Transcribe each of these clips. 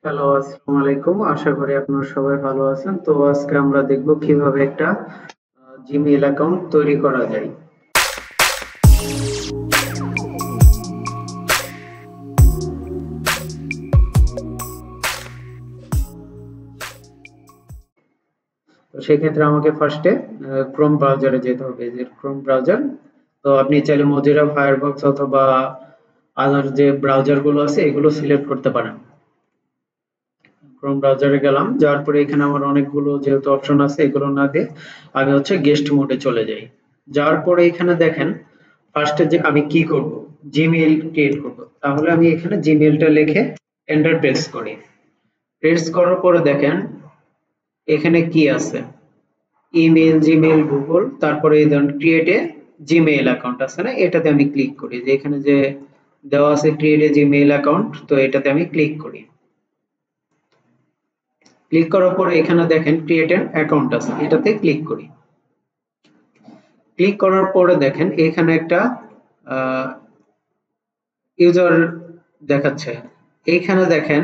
Hello, আসসালামু আলাইকুম। আশা করি আপনারা সবাই ভালো আছেন। তো আজকে আমরা দেখব কিভাবে একটা জিমেইল অ্যাকাউন্ট তৈরি করা যায়। তো সেক্ষেত্রে আমাকে ফার্স্টে ক্রোম ব্রাউজারে যেতে হবে। এই যে ক্রোম ব্রাউজার। তো আপনি চাইলে মজিলা ফায়ারফক্স অথবা আদার যে ব্রাউজার গুলো আছে এগুলো সিলেক্ট করতে পারেন। ক্রোম ব্রাউজারে গেলাম, যাওয়ার পরে এখানে আমার অনেকগুলো যেহেতু অপশন আছে এগুলো না দিয়ে আমি হচ্ছে গেস্ট মোডে চলে যাই। যাওয়ার পরে এখানে দেখেন ফার্স্টে যে আমি কি করব, জিমেইল ক্রিয়েট করব। তাহলে আমি এখানে জিমেইলটা লিখে এন্টার প্রেস করি। প্রেস করার পরে দেখেন এখানে কি আছে, ইমেল, জিমেইল, গুগল, তারপরে এই ধরুন ক্রিয়েট এ জিমেইল অ্যাকাউন্ট আছে না, এটাতে আমি ক্লিক করি। যে এখানে যে দেওয়া আছে ক্রিয়েট এ জিমেইল অ্যাকাউন্ট, তো এটাতে আমি ক্লিক করি। ক্লিক করার পরে এখানে দেখেন ক্রিয়েট অ্যান অ্যাকাউন্ট আছে, এটাতে ক্লিক করি। ক্লিক করার পরে দেখেন এখানে একটা ইউজার দেখাচ্ছে। এইখানে দেখেন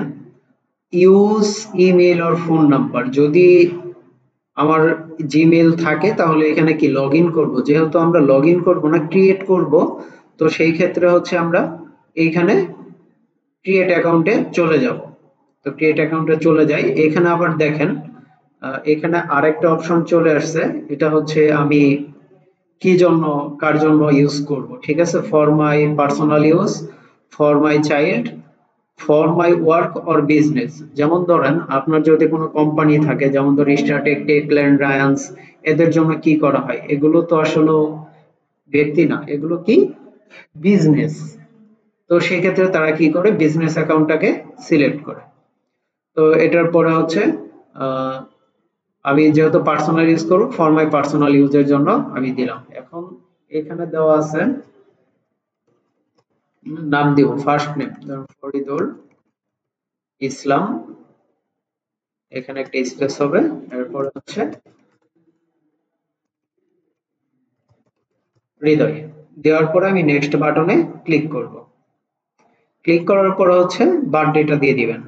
use email or phone number. যদি আমার জিমেল থাকে তাহলে এখানে কি লগ ইন করবো, যেহেতু আমরা লগ ইন করবো না, ক্রিয়েট করব। তো সেই ক্ষেত্রে হচ্ছে আমরা এইখানে ক্রিয়েট অ্যাকাউন্টে চলে যাব। তো ক্রিয়েট অ্যাকাউন্টে চলে যাই। এখানে আবার দেখেন এখানে আরেকটা অপশন চলে আসছে। এটা হচ্ছে আমি কি জন্য, কার জন্য ইউজ করব। ঠিক আছে, for my personal use, for my child, for my work or business. যেমন ধরেন আপনার যদি কোনো কোম্পানি থাকে, যেমন ধর স্টারটেক, টেকল্যান্ড, রায়ান্স, এদের জন্য কি করা হয়, এগুলো তো আসলে ব্যক্তি না, এগুলো কি বিজনেস। তো সেক্ষেত্রে তারা কি করে, বিজনেস অ্যাকাউন্টটাকে সিলেক্ট করে। তো এটার পরে হচ্ছে আহ, আমি যেহেতু পার্সোনাল ইউজ করব, ফর মাই পার্সোনাল ইউজের জন্য আমি দিলাম। এখন এখানে দেওয়া আছে নাম দিব, ফার্স্ট নেম ফরিদুল ইসলাম, এখানে একটা স্পেস হবে। এরপরে হচ্ছে হৃদয়। দেওয়ার পরে আমি নেক্সট বাটনে ক্লিক করব। ক্লিক করার পরে হচ্ছে বার্থডেটা দিয়ে দিবেন।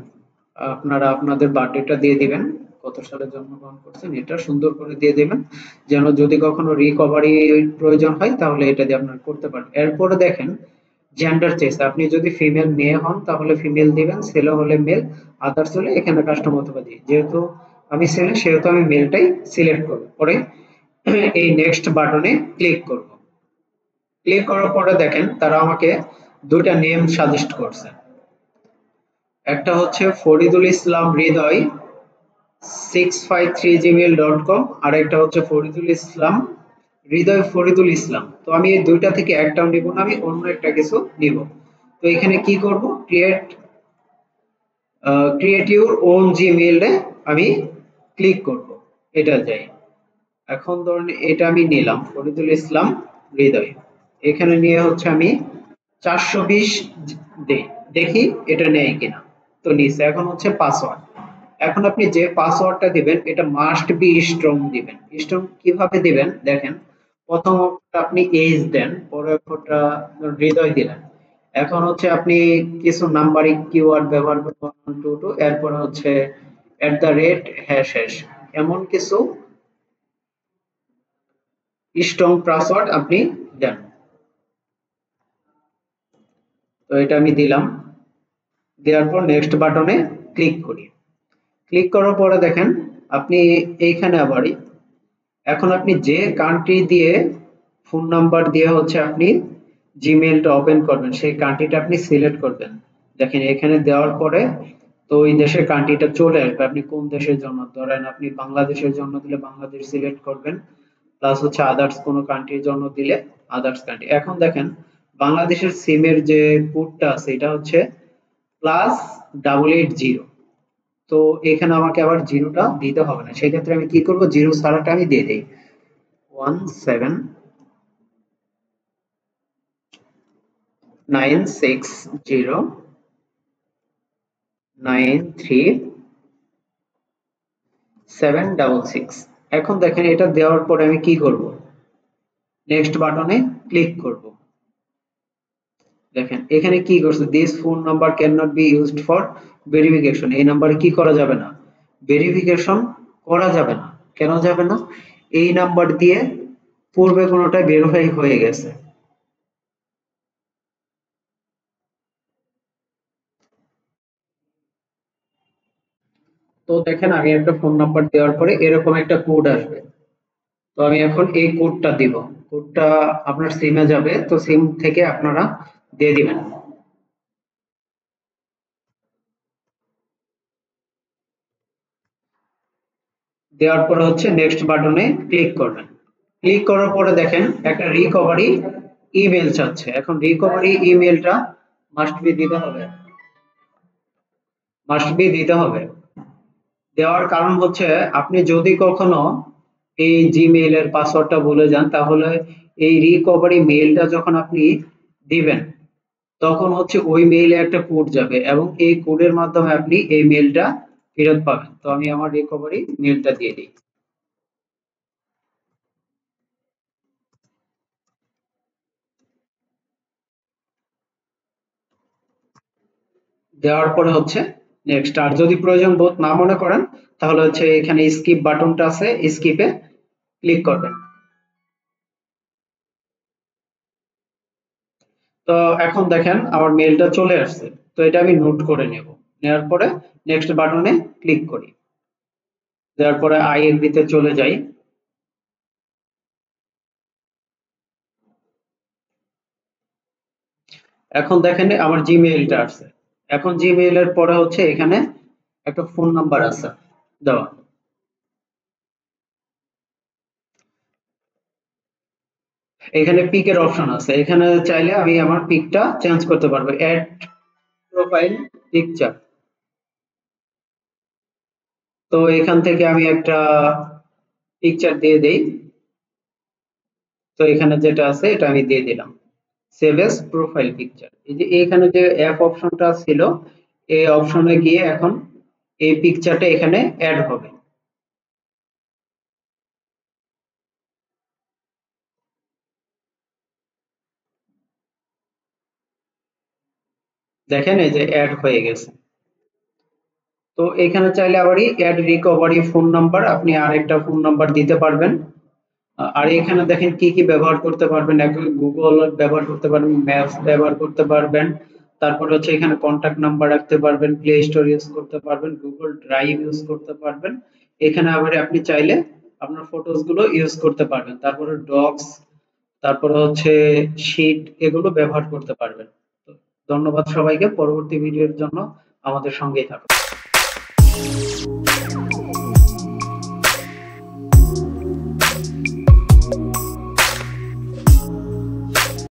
আপনারা আপনাদের বার্থডেটা দিয়ে দিবেন, কত সালে জন্মগ্রহণ করছেন এটা সুন্দর করে দিয়ে দিবেন, যেন যদি কখনো রিকভারি প্রয়োজন হয় তাহলে এটা দিয়ে আপনারা করতে পারেন। এরপরে দেখেন জেন্ডার চেঞ্জ, আপনি যদি ফিমেল মেয়ে হন তাহলে ফিমেল দিবেন, ছেলে হলে মেল, আদার্স হলে এখানে কাস্টম অথবা দিই। যেহেতু আমি ছেলে সেহেতু আমি মেলটাই সিলেক্ট করব। পরে এই নেক্সট বাটনে ক্লিক করব। ক্লিক করার পরে দেখেন তারা আমাকে দুইটা নেম সাজেস্ট করছে। একটা হচ্ছে ফরিদুল ইসলাম হৃদয় 653gmail.com, আর একটা হচ্ছে ফরিদুল ইসলাম হৃদয় ফরিদুল ইসলাম। তো আমি এই দুইটা থেকে একটাও নিব না, আমি অন্য একটা কিছু নিব। তো এখানে কি করব, ক্রিয়েট ইউর ওন জিমেইলে আমি ক্লিক করব। এটা যাই। এখন ধরুন এটা আমি নিলাম ফরিদুল ইসলাম হৃদয়। এখানে নিয়ে হচ্ছে আমি 420 দেই, দেখি এটা নেয় কিনা। তো নিচে এখন হচ্ছে পাসওয়ার্ড। এখন আপনি যে পাসওয়ার্ডটা দিবেন এটা মাস্ট বি স্ট্রং দিবেন। স্ট্রং কিভাবে দিবেন দেখেন, প্রথম আপনি এইজ দেন, পরে অক্ষরটা হৃদয় দিলেন। এখন হচ্ছে আপনি কিছু নাম্বারিং কিওয়ার্ড ব্যবহার করবেন 1 2 2, এরপর হচ্ছে @# এমন কিছু স্ট্রং পাসওয়ার্ড আপনি দেন। তো এটা আমি দিলাম। দেওয়ার পর নেক্সট বাটনে ক্লিক করি। ক্লিক করার পরে দেখেন আপনি এইখানে আবার এখন আপনি যে কান্ট্রি দিয়ে ফোন নাম্বার দিয়ে হচ্ছে আপনি জিমেইলটা ওপেন করবেন সেই কান্ট্রিটা আপনি সিলেক্ট করবেন। দেখেন এখানে দেওয়ার পরে তো ওই দেশের কান্ট্রিটা চলে আসবে। আপনি কোন দেশের জন্য, ধরেন আপনি বাংলাদেশের জন্য দিলে বাংলাদেশ সিলেক্ট করবেন, প্লাস হচ্ছে আদার্স কোনো কান্ট্রির জন্য দিলে আদার্স কান্ট্রি। এখন দেখেন বাংলাদেশের সিমের যে কোডটা আছে এটা হচ্ছে +880। তো এখানে আমাকে আবার জিরোটা দিতে হবে না, সেই ক্ষেত্রে আমি কি করব, জিরো ছাড়াটা আমি দিয়ে দিই 1796093766। এখন দেখেন এটা দেওয়ার পরে আমি কি করব, নেক্সট বাটনে ক্লিক করব। দেখেন এখানে কি করছে, this phone number can not be used for verification. এই নাম্বারে কি করা যাবে না, ভেরিফিকেশন করা যাবে না। কেন যাবে না? এই নাম্বার দিয়ে পূর্বে কোনোটা ভেরিফাই হয়ে গেছে। তো দেখেন আমি একটা ফোন নাম্বার দেওয়ার পরে এরকম একটা কোড আসবে। তো আমি এখন এই কোডটা দিব। কোডটা আপনার সিমে যাবে, তো সিম থেকে আপনারা দিয়ে দিবেন। দেওয়ার পরে হচ্ছে নেক্সট বাটনে ক্লিক করবেন। ক্লিক করার পরে দেখেন একটা রিকভারি ইমেল চাচ্ছে। এখন রিকভারি ইমেলটা মাস্ট বি দিতে হবে, মাস্ট বি দিতে হবে। দেওয়ার কারণ হচ্ছে আপনি যদি কখনো এই জিমেইল এর পাসওয়ার্ডটা ভুলে যান, তাহলে এই রিকভারি মেইলটা যখন আপনি দিবেন তখন হচ্ছে ওই মেইলে একটা কোড যাবে এবং এই কোডের মাধ্যমে আপনি এই মেইলটা ফেরত পাবেন। তো আমি আমার রিকভারি মেইলটা দিয়ে দিই। দেওয়ার পরে হচ্ছে নেক্সট। আর যদি প্রয়োজন বোধ না মনে করেন তাহলে হচ্ছে এখানে স্কিপ বাটনটা আছে, স্কিপে ক্লিক করবেন। তো এখন দেখেন আমার মেইলটা চলে আসছে। তো এটা আমি নোট করে নেব। নেওয়ার পরে নেক্সট বাটনে ক্লিক করি। দেওয়ার পরে আই এগ্রি তে চলে যাই। এখন দেখেন আমার জিমেইলটা আসছে। এখন জিমেইলের পরে হচ্ছে এখানে একটা ফোন নাম্বার আছে দেওয়া। এখানে পিকের অপশন আছে, এখানে চাইলে আমি আমার পিকটা চেঞ্জ করতে পারবো, অ্যাড প্রোফাইল পিকচার। তো এখান থেকে আমি একটা পিকচার দিয়ে দেই। তো এখানে যেটা আছে এটা আমি দিয়ে দিলাম, সেভ এস প্রোফাইল পিকচার। এই যে এখানে যে অ্যাপ অপশনটা ছিল, এই অপশনে গিয়ে এখন এই পিকচারটা এখানে অ্যাড হবে। দেখেন এই যে অ্যাড হয়ে গেছে। তো এখানে চাইলে আবারই অ্যাড রিকভারি ফোন নাম্বার, আপনি আরেকটা ফোন নাম্বার দিতে পারবেন। আর এখানে দেখেন কি কি ব্যবহার করতে পারবেন, গুগল ব্যবহার করতে পারবেন, ম্যাপস ব্যবহার করতে পারবেন, তারপর হচ্ছে এখানে কন্টাক্ট নাম্বার রাখতে পারবেন, প্লে স্টোর ইউজ করতে পারবেন, গুগল ড্রাইভ ইউজ করতে পারবেন। এখানে আবার আপনি চাইলে আপনার ফটোস গুলো ইউজ করতে পারবেন, তারপরে ডক্স, তারপরে হচ্ছে শিট, এগুলো ব্যবহার করতে পারবেন। তো ধন্যবাদ সবাইকে, পরবর্তী ভিডিওর জন্য আমাদের সঙ্গেই থাকুন।